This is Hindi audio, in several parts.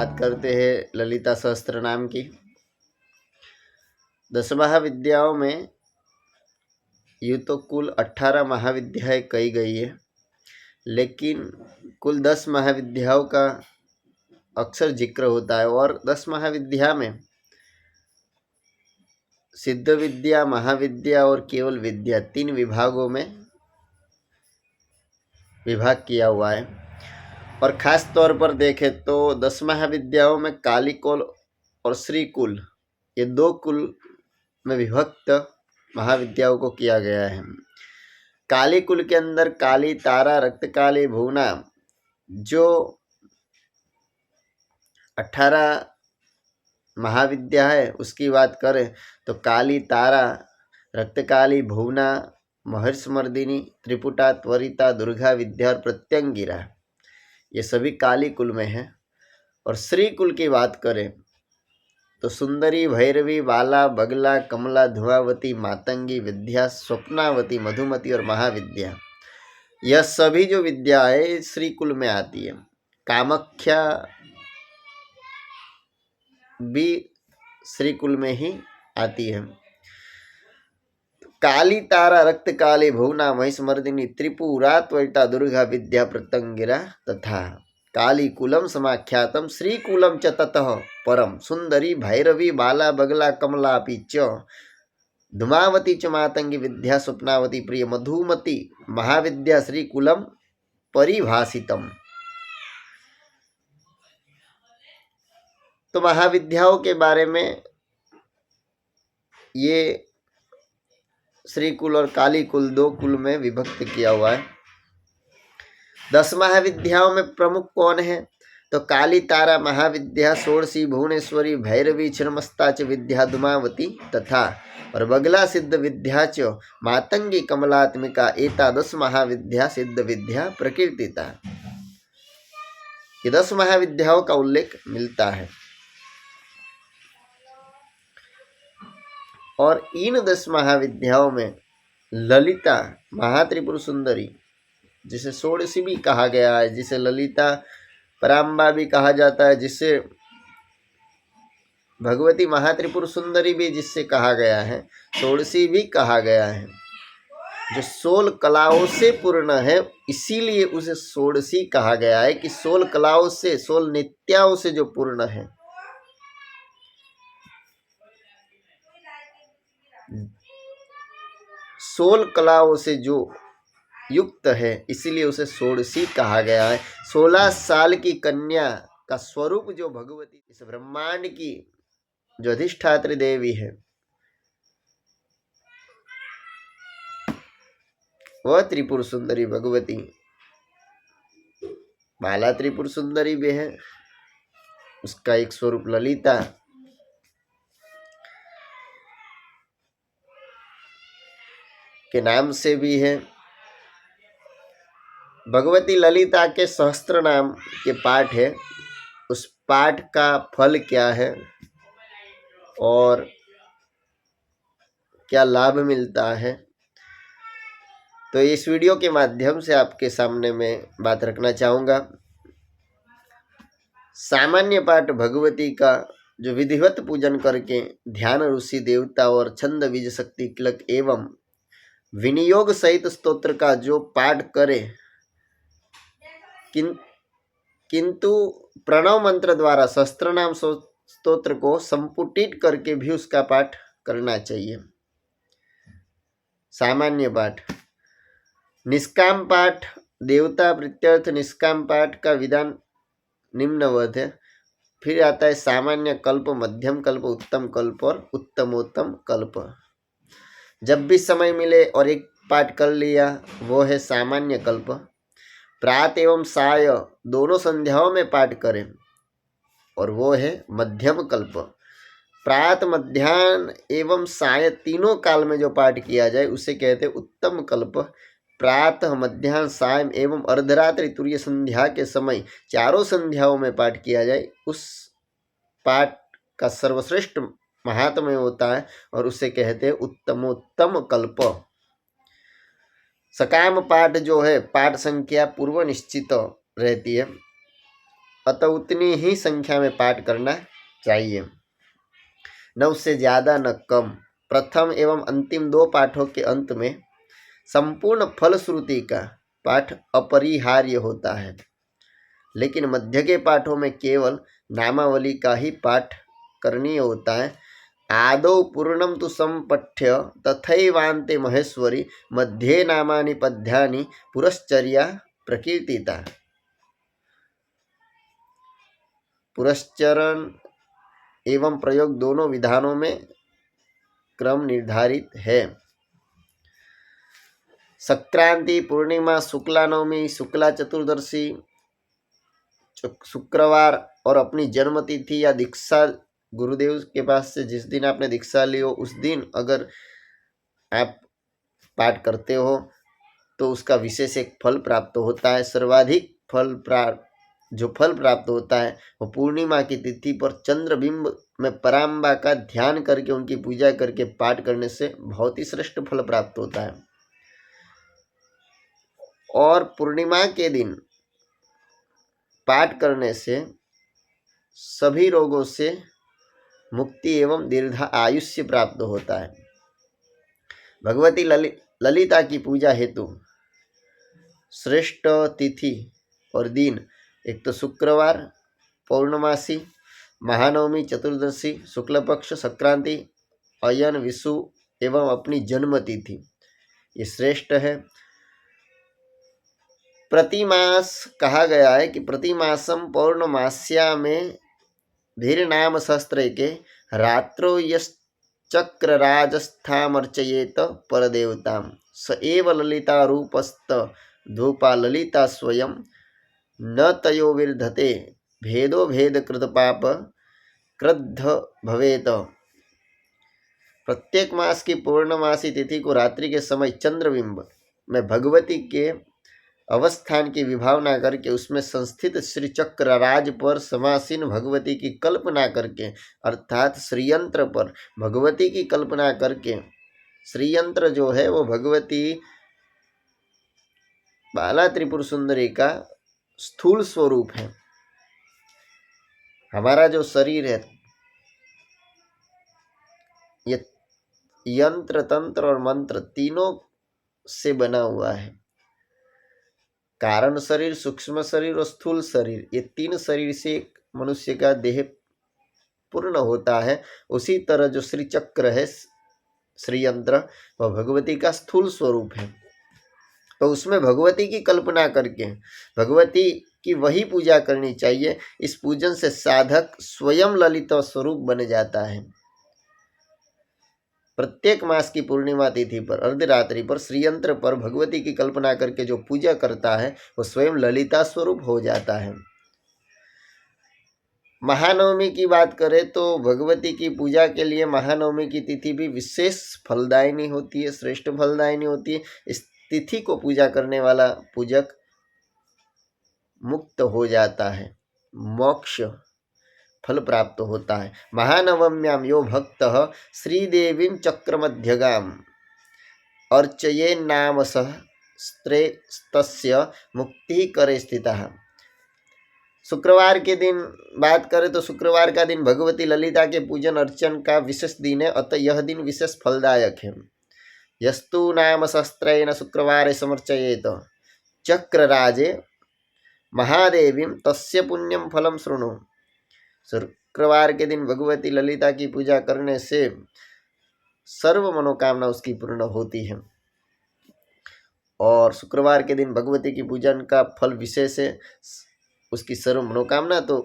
बात करते हैं ललिता सहस्त्र नाम की। 10 महाविद्याओं में यूँ तो कुल 18 महाविद्याएँ कही गई है, लेकिन कुल 10 महाविद्याओं का अक्सर जिक्र होता है। और 10 महाविद्या में सिद्ध विद्या, महाविद्या और केवल विद्या 3 विभागों में विभाग किया हुआ है। और ख़ास तौर पर देखें तो 10 महाविद्याओं में काली कुल और श्री कुल, ये 2 कुल में विभक्त महाविद्याओं को किया गया है। काली कुल के अंदर काली, तारा, रक्तकाली, भुवना, जो 18 महाविद्या है उसकी बात करें तो काली, तारा, रक्तकाली, भुवना, महर्षमर्दिनी, त्रिपुटा, त्वरिता, दुर्गा, विद्या और प्रत्यंगिरा, ये सभी काली कुल में है। और श्री कुल की बात करें तो सुंदरी, भैरवी, बाला, बगला, कमला, धुआवती, मातंगी, विद्या, स्वप्नावती, मधुमती और महाविद्या, यह सभी जो विद्या है श्री कुल में आती है। कामाख्या भी श्री कुल में ही आती है। काली, तारा, रक्त काली, भुवना, महिषमर्दिनी, त्रिपुरा, त्वरिता, दुर्गा, विद्या, प्रत्यंगिरा तथा काली कुलम समाख्यातम श्री कुलम च ततः परम सुंदरी, भैरवी, बाला, बगला, कमलापि च धुमावती च मातंगी, विद्या, स्वप्नावती, प्रिय, मधुमती, महाविद्या श्री कुलम परिभाषितम। तो महाविद्याओं के बारे में ये श्री कुल और काली कुल 2 कुल में विभक्त किया हुआ है। 10 महाविद्याओं में प्रमुख कौन है तो काली, तारा, महाविद्या, षोडशी, भुवनेश्वरी, भैरवी, छिन्नमस्ता च विद्या, धुमावती तथा और बगला सिद्ध विद्या च मातंगी, कमलात्मिका, एतादश महाविद्या सिद्ध विद्या प्रकीर्तिता। ये 10 महाविद्याओं का उल्लेख मिलता है। और इन 10 महाविद्याओं में ललिता, महात्रिपुर सुंदरी, जिसे षोडशी भी कहा गया है, जिसे ललिता पराम्बा भी कहा जाता है, जिसे भगवती महात्रिपुर सुंदरी भी जिससे कहा गया है, षोडशी भी कहा गया है, जो 16 कलाओं से पूर्ण है, इसीलिए उसे षोडशी कहा गया है कि 16 कलाओं से, 16 नित्याओं से जो पूर्ण है। 16 कलाओं से जो युक्त है, इसीलिए उसे षोडशी कहा गया है। 16 साल की कन्या का स्वरूप जो भगवती, इस ब्रह्मांड की जो अधिष्ठात्री देवी है, वह त्रिपुर सुंदरी भगवती। बाला त्रिपुर सुंदरी भी है, उसका एक स्वरूप ललिता। के नाम से भी है। भगवती ललिता के सहस्त्र नाम के पाठ है, उस पाठ का फल क्या है और क्या लाभ मिलता है, तो इस वीडियो के माध्यम से आपके सामने मैं बात रखना चाहूँगा। सामान्य पाठ भगवती का जो विधिवत पूजन करके ध्यान ऋषि देवता और छंद बीज शक्ति क्लक एवं विनियोग सहित स्तोत्र का जो पाठ करे, किंतु प्रणव मंत्र द्वारा सहस्त्रनाम स्तोत्र को संपुटित करके भी उसका पाठ करना चाहिए। सामान्य पाठ, निष्काम पाठ, देवता प्रीत्यर्थ निष्काम पाठ का विधान निम्नवत है। फिर आता है सामान्य कल्प, मध्यम कल्प, उत्तम कल्प और उत्तमोत्तम कल्प। जब भी समय मिले और एक पाठ कर लिया, वो है सामान्य कल्प। प्रात एवं साय दोनों संध्याओं में पाठ करें, और वो है मध्यम कल्प। प्रात, मध्याह्न एवं साय तीनों काल में जो पाठ किया जाए उसे कहते हैं उत्तम कल्प। प्रातः, मध्याह्न, सायं एवं अर्धरात्रि तुरीय संध्या के समय चारों संध्याओं में पाठ किया जाए, उस पाठ का सर्वश्रेष्ठ महात्म्य होता है और उसे कहते हैं उत्तमोत्तम कल्प। सकाम पाठ जो है, पाठ संख्या पूर्व निश्चित रहती है। अतः उतनी ही संख्या में पाठ करना चाहिए, न उससे ज़्यादा न कम। प्रथम एवं अंतिम 2 पाठों के अंत में संपूर्ण फलश्रुति का पाठ अपरिहार्य होता है, लेकिन मध्य के पाठों में केवल नामावली का ही पाठ करनीय होता है। आदौ पूर्णम तु संपठ्य तथैवान्ते महेश्वरी मध्ये नामानि पद्यानि पुरश्चर्या प्रकीर्तिता। पुरश्चरण एवं प्रयोग दोनों विधानों में क्रम निर्धारित है। संक्रांति, पूर्णिमा, शुक्ला नवमी, शुक्ला चतुर्दशी, शुक्रवार और अपनी जन्म तिथि या दीक्षा गुरुदेव के पास से जिस दिन आपने दीक्षा ली हो उस दिन अगर आप पाठ करते हो तो उसका विशेष एक फल प्राप्त होता है। सर्वाधिक जो फल प्राप्त होता है वो पूर्णिमा की तिथि पर चंद्रबिंब में पराम्बा का ध्यान करके उनकी पूजा करके पाठ करने से बहुत ही श्रेष्ठ फल प्राप्त होता है। और पूर्णिमा के दिन पाठ करने से सभी रोगों से मुक्ति एवं दीर्घ आयुष्य प्राप्त होता है। भगवती ललिता की पूजा हेतु श्रेष्ठ तिथि और दिन एक तो शुक्रवार, पौर्णमासी, महानवमी, चतुर्दशी, शुक्ल पक्ष, संक्रांति, अयन, विषु एवं अपनी जन्म तिथि, ये श्रेष्ठ है। प्रतिमास कहा गया है कि प्रतिमासम पौर्णमास्या में धीर नाम सहस्त्र के रात्रो यश्चक्रराजस्थामर्चयेत परदेवताम स एव ललिता रूपस्त धूपा ललिता स्वयं न तयो विर्धते भेदो भेद कृत पाप क्रुद्ध भवेत। प्रत्येक मास की पूर्णमासी तिथि को रात्रि के समय चंद्रबिंब में भगवती के अवस्थान की विभावना करके उसमें संस्थित श्री चक्र राज पर समासीन भगवती की कल्पना करके अर्थात श्रीयंत्र पर भगवती की कल्पना करके, श्रीयंत्र जो है वो भगवती बाला त्रिपुर सुंदरी का स्थूल स्वरूप है। हमारा जो शरीर है ये यंत्र, तंत्र और मंत्र तीनों से बना हुआ है। कारण शरीर, सूक्ष्म शरीर और स्थूल शरीर, ये 3 शरीर से एक मनुष्य का देह पूर्ण होता है। उसी तरह जो श्री चक्र है, श्री यंत्र, वह भगवती का स्थूल स्वरूप है। तो उसमें भगवती की कल्पना करके भगवती की वही पूजा करनी चाहिए। इस पूजन से साधक स्वयं ललित स्वरूप बन जाता है। प्रत्येक मास की पूर्णिमा तिथि पर अर्धरात्रि पर श्रीयंत्र पर भगवती की कल्पना करके जो पूजा करता है वो स्वयं ललिता स्वरूप हो जाता है। महानवमी की बात करें तो भगवती की पूजा के लिए महानवमी की तिथि भी विशेष फलदायिनी होती है, श्रेष्ठ फलदायिनी होती है। इस तिथि को पूजा करने वाला पूजक मुक्त हो जाता है, मोक्ष फल प्राप्त होता है। महानवम्याम यो भक्तः श्रीदेवीं चक्रमध्यगाम अर्चये नाम सहस्त्रस्य मुक्ति करे स्थितः। शुक्रवार के दिन बात करें तो शुक्रवार का दिन भगवती ललिता के पूजन अर्चन का विशेष दिन है, अतः यह दिन विशेष फलदायक है। यस्तु नाम सहस्त्रेण शुक्रवारे समर्चयेत चक्रराजे महादेवीं तस्य पुण्यम फलम शृणु। शुक्रवार के दिन भगवती ललिता की पूजा करने से सर्व मनोकामना उसकी पूर्ण होती है। और शुक्रवार के दिन भगवती की पूजन का फल विशेष है, उसकी सर्व मनोकामना तो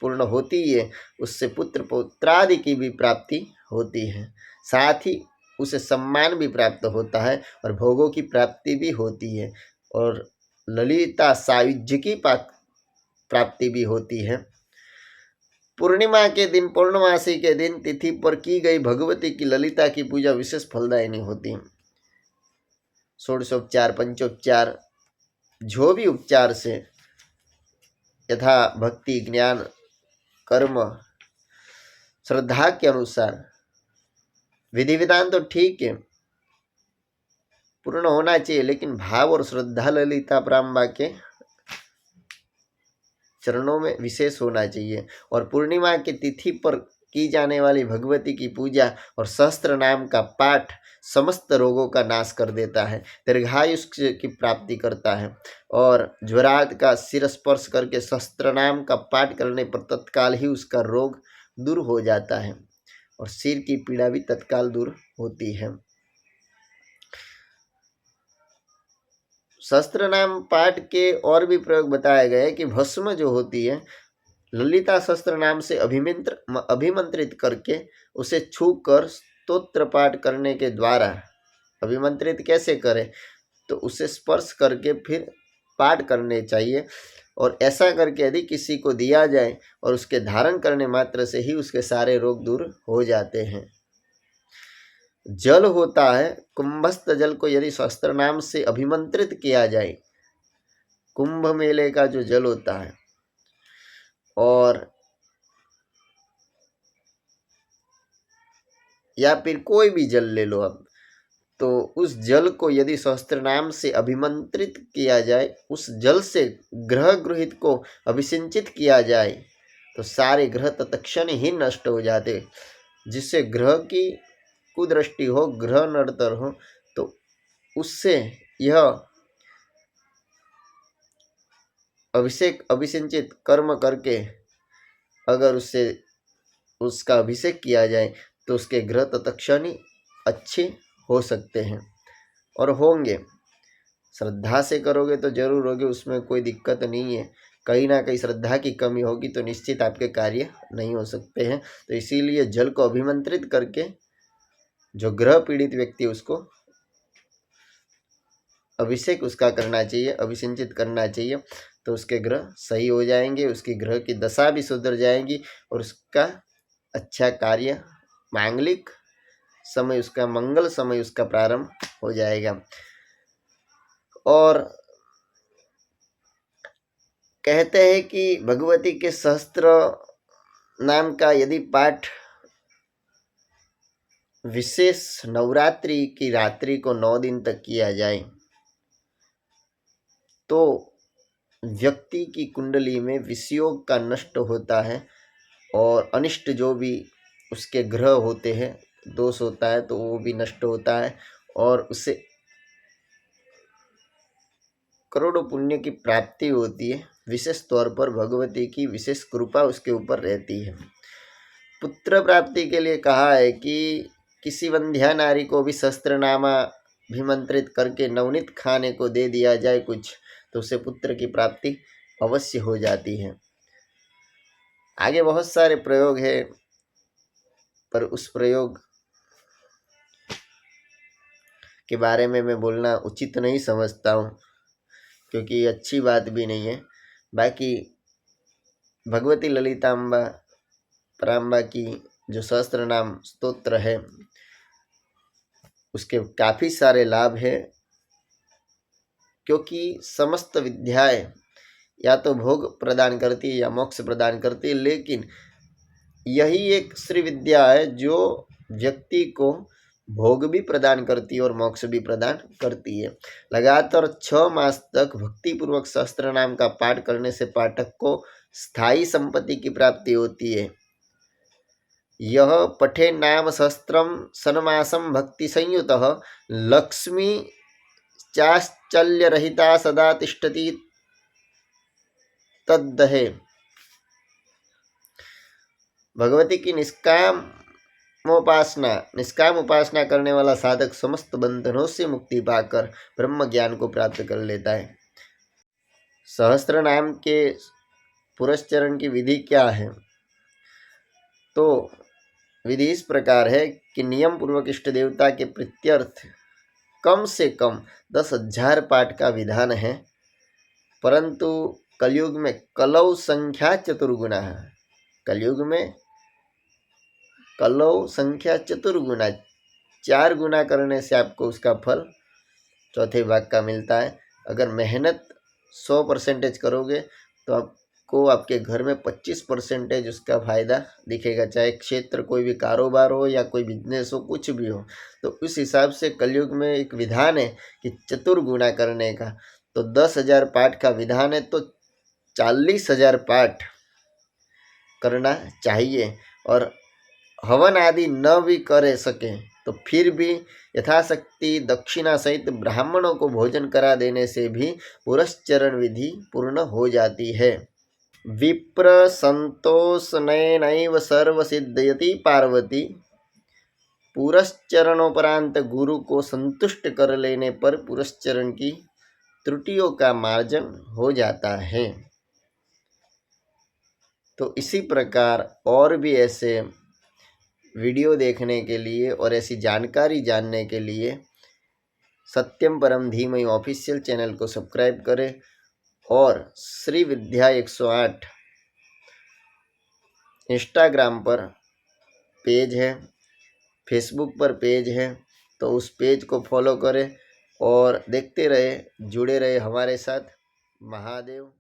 पूर्ण होती ही है, उससे पुत्र पौत्रादि की भी प्राप्ति होती है, साथ ही उसे सम्मान भी प्राप्त होता है और भोगों की प्राप्ति भी होती है और ललिता सायुज्य की प्राप्ति भी होती है। पूर्णिमा के दिन, पूर्णमासी के दिन तिथि पर की गई भगवती की ललिता की पूजा विशेष फलदायिनी होती है। षोडशोपचार, पंचोपचार, जो भी उपचार से यथा भक्ति, ज्ञान, कर्म, श्रद्धा के अनुसार विधि विधान तो ठीक है, पूर्ण होना चाहिए, लेकिन भाव और श्रद्धा ललिता प्राम्बा के चरणों में विशेष होना चाहिए। और पूर्णिमा की तिथि पर की जाने वाली भगवती की पूजा और सहस्त्र नाम का पाठ समस्त रोगों का नाश कर देता है, दीर्घायुष्य की प्राप्ति करता है। और ज्वरात का सिर स्पर्श करके सहस्त्र नाम का पाठ करने पर तत्काल ही उसका रोग दूर हो जाता है और सिर की पीड़ा भी तत्काल दूर होती है। सहस्त्र नाम पाठ के और भी प्रयोग बताए गए कि भस्म जो होती है ललिता सहस्त्र नाम से अभिमंत्रित करके उसे छू कर स्तोत्र पाठ करने के द्वारा, अभिमंत्रित कैसे करें, तो उसे स्पर्श करके फिर पाठ करने चाहिए। और ऐसा करके यदि किसी को दिया जाए और उसके धारण करने मात्र से ही उसके सारे रोग दूर हो जाते हैं। जल होता है, कुंभस्थ जल को यदि सहस्त्र नाम से अभिमंत्रित किया जाए, कुंभ मेले का जो जल होता है, और या फिर कोई भी जल ले लो अब, तो उस जल को यदि सहस्त्र नाम से अभिमंत्रित किया जाए, उस जल से ग्रह गृहित को अभिसिंचित किया जाए, तो सारे ग्रह तत्क्षण ही नष्ट हो जाते। जिससे ग्रह की कुदृष्टि हो, ग्रह नड़तर हो, तो उससे यह अभिषेक अभिसिंचित कर्म करके अगर उससे उसका अभिषेक किया जाए तो उसके ग्रह तत्क्षण ही अच्छे हो सकते हैं और होंगे। श्रद्धा से करोगे तो जरूर होगे, उसमें कोई दिक्कत नहीं है। कहीं ना कहीं श्रद्धा की कमी होगी तो निश्चित आपके कार्य नहीं हो सकते हैं। तो इसीलिए जल को अभिमंत्रित करके जो ग्रह पीड़ित व्यक्ति उसको अभिषेक उसका करना चाहिए, अभिसिंचित करना चाहिए, तो उसके ग्रह सही हो जाएंगे, उसकी ग्रह की दशा भी सुधर जाएगी और उसका अच्छा कार्य, मांगलिक समय उसका, मंगल समय उसका प्रारंभ हो जाएगा। और कहते हैं कि भगवती के सहस्त्र नाम का यदि पाठ विशेष नवरात्रि की रात्रि को 9 दिन तक किया जाए तो व्यक्ति की कुंडली में विषयोग का नष्ट होता है और अनिष्ट जो भी उसके ग्रह होते हैं, दोष होता है, तो वो भी नष्ट होता है और उसे करोड़ों पुण्य की प्राप्ति होती है। विशेष तौर पर भगवती की विशेष कृपा उसके ऊपर रहती है। पुत्र प्राप्ति के लिए कहा है कि किसी वंध्या नारी को भी सहस्त्रनामा अभिमंत्रित करके नवनीत खाने को दे दिया जाए कुछ, तो उसे पुत्र की प्राप्ति अवश्य हो जाती है। आगे बहुत सारे प्रयोग है, पर उस प्रयोग के बारे में मैं बोलना उचित नहीं समझता हूँ, क्योंकि अच्छी बात भी नहीं है। बाकी भगवती ललितांबा परांबा की जो सहस्त्र नाम स्तोत्र है उसके काफ़ी सारे लाभ है, क्योंकि समस्त विद्याएं या तो भोग प्रदान करती है या मोक्ष प्रदान करती है, लेकिन यही एक श्री विद्या है जो व्यक्ति को भोग भी प्रदान करती है और मोक्ष भी प्रदान करती है। लगातार 6 मास तक भक्तिपूर्वक सहस्त्र नाम का पाठ करने से पाठक को स्थायी संपत्ति की प्राप्ति होती है। यह पठे नाम सहस्त्रम सन्मासम भक्ति संयुतः लक्ष्मी चाश्चल्य रहिता सदा तिष्ठति तद्दहे। भगवती की निष्काम उपासना करने वाला साधक समस्त बंधनों से मुक्ति पाकर ब्रह्म ज्ञान को प्राप्त कर लेता है। सहस्त्र नाम के पुरस्चरण की विधि क्या है? तो विधि इस प्रकार है कि नियम पूर्वक इष्ट देवता के प्रीत्यर्थ कम से कम 10,000 पाठ का विधान है, परंतु कलयुग में कलौ संख्या चतुर्गुणा है। कलयुग में कलौ संख्या चतुर्गुणा, 4 गुना करने से आपको उसका फल चौथे भाग का मिलता है। अगर मेहनत 100% करोगे तो आपको आपके घर में 25% उसका फ़ायदा दिखेगा, चाहे क्षेत्र कोई भी कारोबार हो या कोई बिजनेस हो, कुछ भी हो। तो उस हिसाब से कलयुग में एक विधान है कि चतुर्गुणा करने का। तो 10,000 पाठ का विधान है, तो 40,000 पाठ करना चाहिए और हवन आदि न भी करे सके तो फिर भी यथाशक्ति दक्षिणा सहित ब्राह्मणों को भोजन करा देने से भी पुरस्चरण विधि पूर्ण हो जाती है। विप्र संतोषनैनैव सर्व सिद्धयति पार्वती। पुरस्चरणोपरांत गुरु को संतुष्ट कर लेने पर पुरस्चरण की त्रुटियों का मार्जन हो जाता है। तो इसी प्रकार और भी ऐसे वीडियो देखने के लिए और ऐसी जानकारी जानने के लिए सत्यम परम धीमहि ऑफिशियल चैनल को सब्सक्राइब करें और श्री विद्या 108 इंस्टाग्राम पर पेज है, फेसबुक पर पेज है, तो उस पेज को फॉलो करें और देखते रहे, जुड़े रहे हमारे साथ। महादेव।